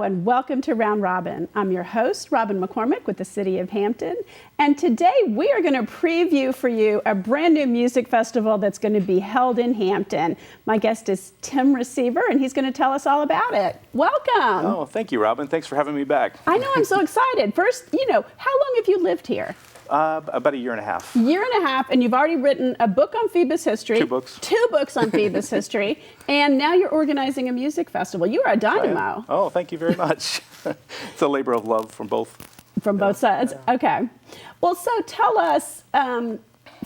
and welcome to Round Robin. I'm your host, Robin McCormick with the City of Hampton, and today we are going to preview for you a brand new music festival that's going to be held in Hampton. My guest is Tim Receiver, and he's going to tell us all about it. Welcome. Oh, thank you, Robin. Thanks for having me back. I know, I'm so excited. First, how long have you lived here? About a year and a half. Year and a half, and you've already written a book on Phoebus history. 2 books. 2 books on Phoebus history, and now you're organizing a music festival. You are a dynamo. Oh, thank you very much. It's a labor of love from both. From both sides? Yeah. Okay. Well, so tell us,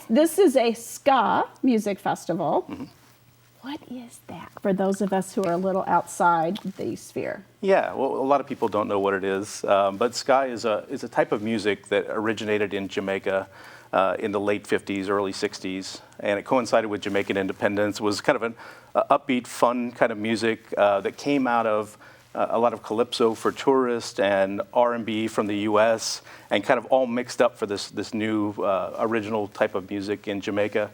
this is a ska music festival. Mm-hmm. What is that for those of us who are a little outside the sphere? Yeah, well, a lot of people don't know what it is, but ska is a type of music that originated in Jamaica in the late 50s, early 60s, and it coincided with Jamaican independence. It was kind of an upbeat, fun kind of music that came out of a lot of calypso for tourists and R&B from the U.S. and kind of all mixed up for this new original type of music in Jamaica.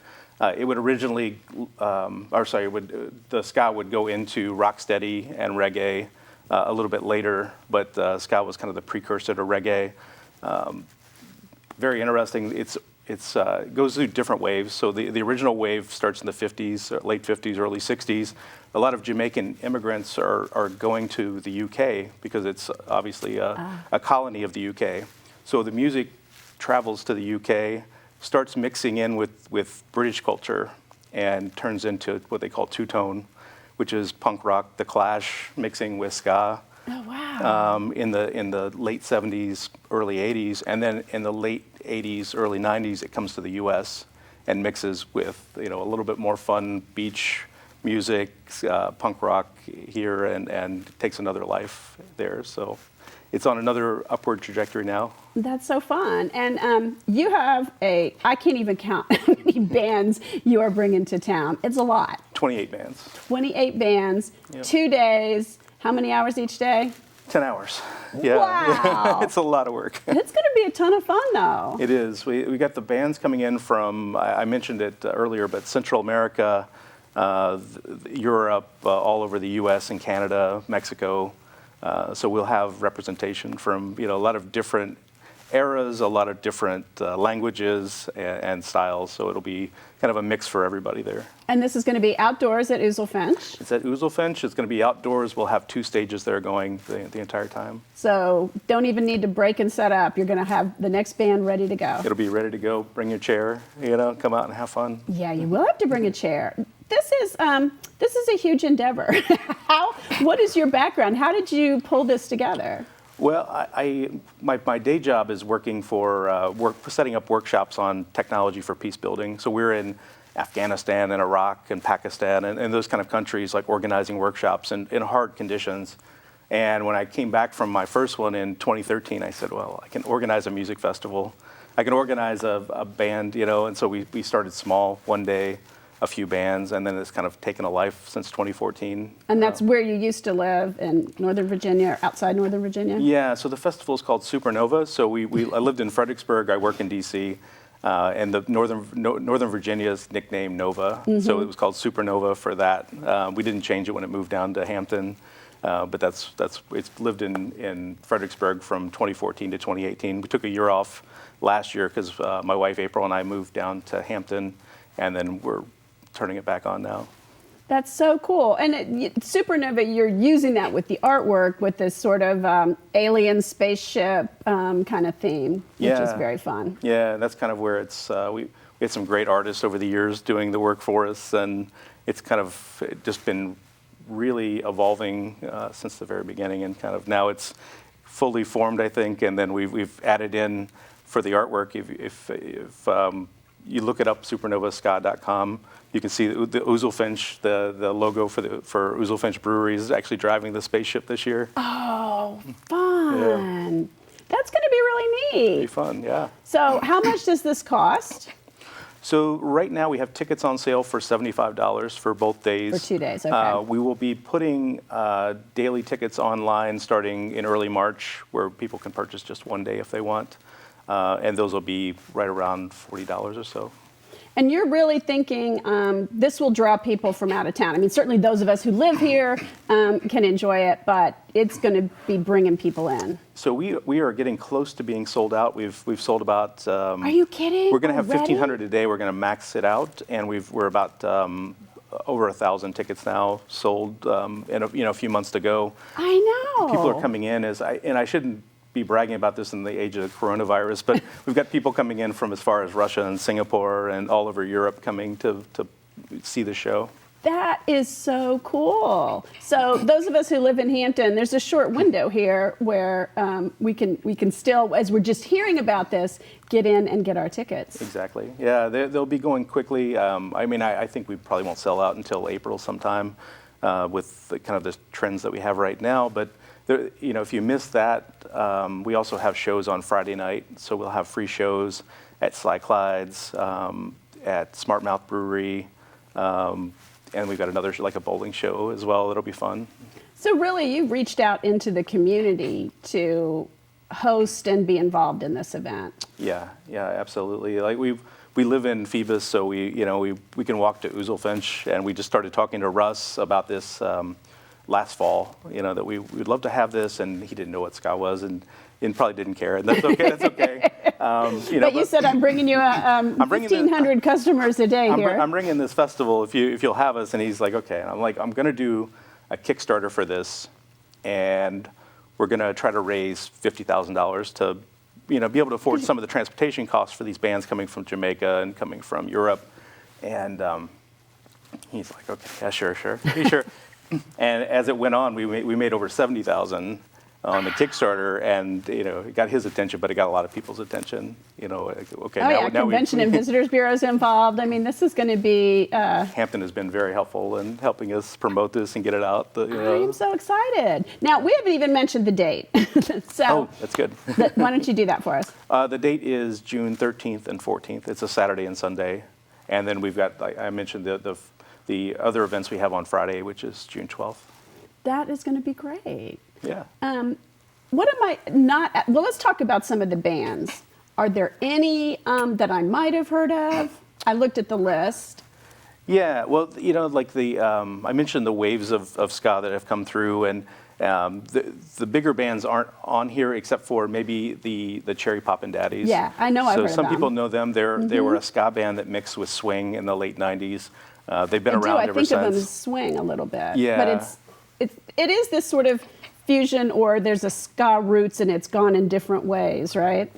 It would originally, the ska would go into rocksteady and reggae a little bit later, but ska was kind of the precursor to reggae. Very interesting. It goes through different waves. So the original wave starts in the 50s, late 50s, early 60s. A lot of Jamaican immigrants are going to the UK because it's obviously a colony of the UK. So the music travels to the UK, starts mixing in with British culture, and turns into what they call two-tone, which is punk rock, The Clash, mixing with ska. Oh, wow. In the late 70s, early 80s, and then in the late 80s, early 90s, it comes to the U.S. and mixes with a little bit more fun beach music, punk rock here, and takes another life there. So it's on another upward trajectory now. That's so fun. And you have I can't even count how many bands you are bringing to town. It's a lot. 28 bands. 28 bands, yep. 2 days. How many hours each day? 10 hours. Yeah. Wow. It's a lot of work. It's going to be a ton of fun, though. It is. We got the bands coming in from, I mentioned it earlier, but Central America, Europe, all over the U.S. and Canada, Mexico. So we'll have representation from a lot of different eras, a lot of different languages and styles. So it'll be kind of a mix for everybody there. And this is going to be outdoors at Oozlefinch? It's at Oozlefinch. It's going to be outdoors. We'll have 2 stages there going the entire time. So don't even need to break and set up. You're going to have the next band ready to go. It'll be ready to go. Bring your chair, come out and have fun. Yeah, you will have to bring a chair. This is a huge endeavor. What is your background? How did you pull this together? Well, my day job is working for setting up workshops on technology for peace building. So we're in Afghanistan and Iraq and Pakistan and those kind of countries, like organizing workshops in hard conditions. And when I came back from my first one in 2013, I said, well, I can organize a music festival. I can organize a band, and so we started small, one day, a few bands, and then it's kind of taken a life since 2014. And that's where you used to live, in Northern Virginia, or outside Northern Virginia? Yeah, so the festival is called Supernova. So I lived in Fredericksburg, I work in DC, and the Northern Virginia is nicknamed Nova, mm-hmm. So it was called Supernova for that. We didn't change it when it moved down to Hampton, but it's lived in Fredericksburg from 2014 to 2018. We took a year off last year because my wife April and I moved down to Hampton, and then we're turning it back on now. That's so cool. And Supernova, you're using that with the artwork with this sort of alien spaceship kind of theme, which is very fun. Yeah, that's kind of where it's, we had some great artists over the years doing the work for us, and it's kind of just been really evolving since the very beginning, and kind of now it's fully formed, I think, and then we've added in for the artwork, if you look it up, supernovaska.com, you can see the Oozlefinch, the logo for Oozlefinch Brewery is actually driving the spaceship this year. Oh, fun. Yeah. That's going to be really neat. It'll be fun, yeah. So how much does this cost? So right now we have tickets on sale for $75 for both days. For 2 days, okay. We will be putting daily tickets online starting in early March, where people can purchase just one day if they want. And those will be right around $40 or so. And you're really thinking this will draw people from out of town. I mean, certainly those of us who live here can enjoy it, but it's going to be bringing people in. So we are getting close to being sold out. We've sold about. Are you kidding? We're going to have Already? 1,500 a day. We're going to max it out, and we're about over 1,000 tickets now sold in a few months to go. I know. People are coming in and I shouldn't be bragging about this in the age of coronavirus, but we've got people coming in from as far as Russia and Singapore and all over Europe coming to see the show. That is so cool. So those of us who live in Hampton, there's a short window here where we can still, as we're just hearing about this, get in and get our tickets. Exactly. Yeah, they'll be going quickly. I think we probably won't sell out until April sometime with the kind of the trends that we have right now. But there, if you miss that, we also have shows on Friday night. So we'll have free shows at Sly Clyde's, at Smart Mouth Brewery. And we've got another, like a bowling show as well. It'll be fun. So really, you've reached out into the community to host and be involved in this event. Yeah, absolutely. Like we live in Phoebus, so we can walk to Oozlefinch, and we just started talking to Russ about this last fall. That we'd love to have this, and he didn't know what ska was, and probably didn't care, and that's okay. That's okay. But you said I'm bringing you 1,500 customers a day here. I'm bringing this festival if you'll have us, and he's like, okay. And I'm like, I'm going to do a Kickstarter for this, and we're going to try to raise $50,000 to, be able to afford some of the transportation costs for these bands coming from Jamaica and coming from Europe. And he's like, okay, yeah, sure. Sure. And as it went on, we made over $70,000 on the Kickstarter, and it got his attention, but it got a lot of people's attention. Okay. Now Convention and Visitors Bureau's involved. I mean, this is going to be. Hampton has been very helpful in helping us promote this and get it out. I am so excited. Now we haven't even mentioned the date. Oh, that's good. Why don't you do that for us? The date is June 13th and 14th. It's a Saturday and Sunday, and then we've got, like I mentioned, the other events we have on Friday, which is June 12th. That is going to be great. Yeah. What am I not? Well, let's talk about some of the bands. Are there any that I might have heard of? I looked at the list. Yeah. Well, like I mentioned the waves of ska that have come through, and the bigger bands aren't on here except for maybe the Cherry Poppin' Daddies. Yeah, I know. I've heard of them. So some people know them. They were a ska band that mixed with swing in the late '90s. They've been around ever since. I think of them as swing a little bit. Yeah. But it is this sort of fusion, or there's a ska roots and it's gone in different ways, right?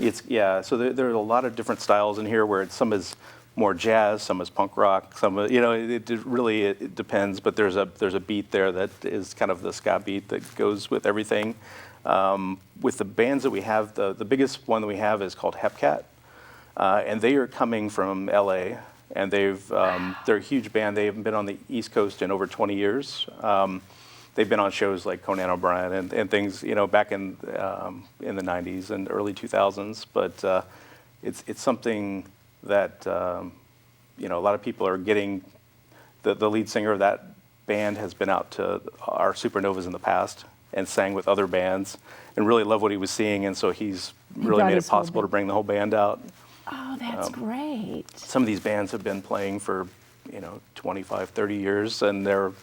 So there are a lot of different styles in here where some is more jazz, some is punk rock, some it really depends. But there's a beat there that is kind of the ska beat that goes with everything. With the bands that we have, the biggest one that we have is called Hepcat, and they are coming from LA, and they're a huge band. They haven't been on the East Coast in over 20 years. They've been on shows like Conan O'Brien and things, back in the 90s and early 2000s. But it's something that a lot of people are getting. The lead singer of that band has been out to our Supernovas in the past and sang with other bands and really loved what he was seeing, and so he's really made it possible to bring the whole band out. Oh, that's great. Some of these bands have been playing for 25, 30 years, and they're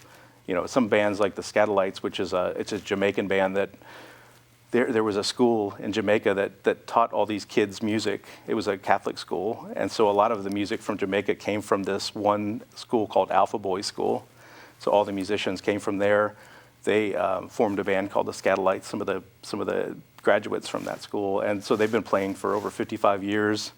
some bands like the Scatolites, which is it's a Jamaican band that there was a school in Jamaica that taught all these kids music. It was a Catholic school, and so a lot of the music from Jamaica came from this one school called Alpha Boys School. So all the musicians came from there. They formed a band called the Scatolites. Some of the graduates from that school, and so they've been playing for over 55 years.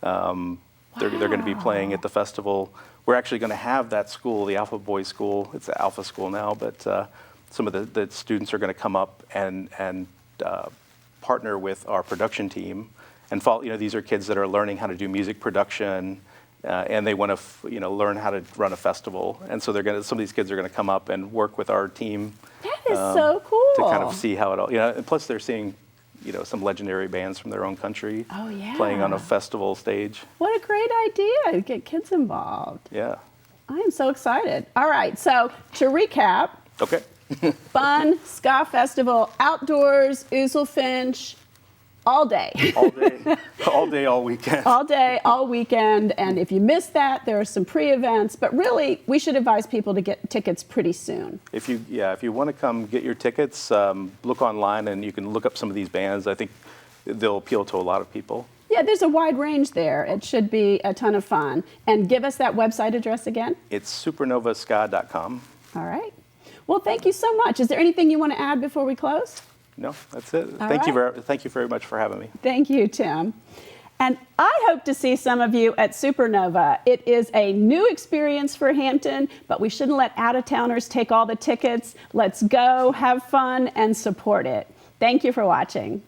They're going to be playing at the festival. We're actually going to have that school, the Alpha Boys School. It's the Alpha School now, but some of the students are going to come up and partner with our production team and follow. These are kids that are learning how to do music production, and they want to learn how to run a festival. And so some of these kids are going to come up and work with our team. That is so cool. To kind of see how it all. And plus they're seeing some legendary bands from their own country playing on a festival stage. What a great idea to get kids involved. Yeah. I am so excited. All right, so to recap. Okay. Fun ska festival, outdoors, Oozlefinch. all day. All day, all day, all weekend. All day, all weekend. And if you miss that, there are some pre-events. But really, we should advise people to get tickets pretty soon. If you want to come get your tickets, look online and you can look up some of these bands. I think they'll appeal to a lot of people. Yeah, there's a wide range there. It should be a ton of fun. And give us that website address again. It's supernovaska.com. All right. Well, thank you so much. Is there anything you want to add before we close? No, that's it. All Thank right. you very much for having me. Thank you, Tim. And I hope to see some of you at Supernova. It is a new experience for Hampton, but we shouldn't let out-of-towners take all the tickets. Let's go, have fun, and support it. Thank you for watching.